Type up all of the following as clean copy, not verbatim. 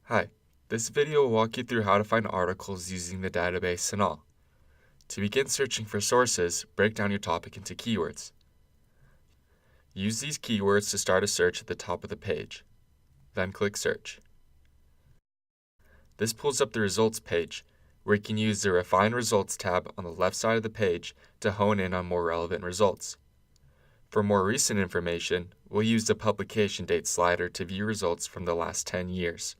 Hi, this video will walk you through how to find articles using the database Cinahl. To begin searching for sources, break down your topic into keywords. Use these keywords to start a search at the top of the page. Then click Search. This pulls up the results page, where you can use the Refine Results tab on the left side of the page to hone in on more relevant results. For more recent information, we'll use the publication date slider to view results from the last 10 years.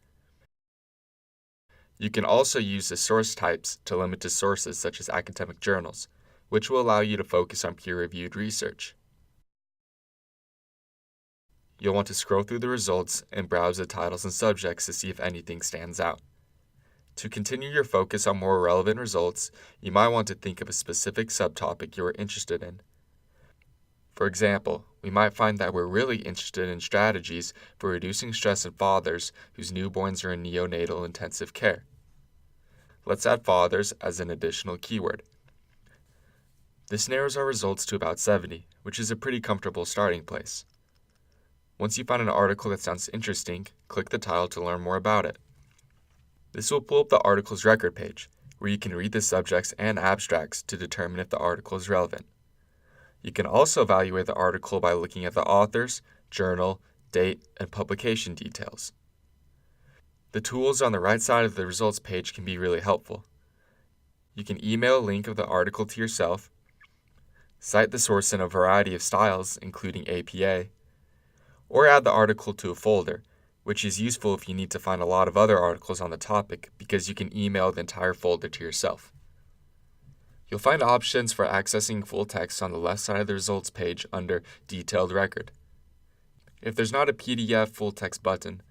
You can also use the source types to limit to sources such as academic journals, which will allow you to focus on peer-reviewed research. You'll want to scroll through the results and browse the titles and subjects to see if anything stands out. To continue your focus on more relevant results, you might want to think of a specific subtopic you are interested in. For example, we might find that we're really interested in strategies for reducing stress in fathers whose newborns are in neonatal intensive care. Let's add fathers as an additional keyword. This narrows our results to about 70, which is a pretty comfortable starting place. Once you find an article that sounds interesting, click the title to learn more about it. This will pull up the article's record page, where you can read the subjects and abstracts to determine if the article is relevant. You can also evaluate the article by looking at the authors, journal, date, and publication details. The tools on the right side of the results page can be really helpful. You can email a link of the article to yourself, cite the source in a variety of styles, including APA, or add the article to a folder, which is useful if you need to find a lot of other articles on the topic because you can email the entire folder to yourself. You'll find options for accessing full text on the left side of the results page under Detailed Record. If there's not a PDF full text button,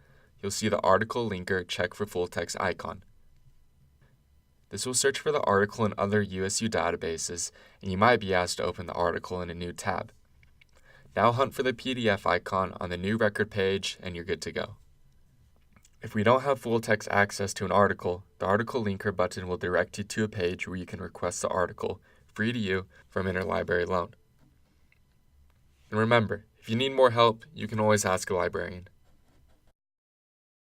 you'll see the article linker Check for Full Text icon. This will search for the article in other USU databases, and you might be asked to open the article in a new tab. Now hunt for the PDF icon on the new record page, and you're good to go. If we don't have full text access to an article, the article linker button will direct you to a page where you can request the article, free to you, from interlibrary loan. And remember, if you need more help, you can always ask a librarian.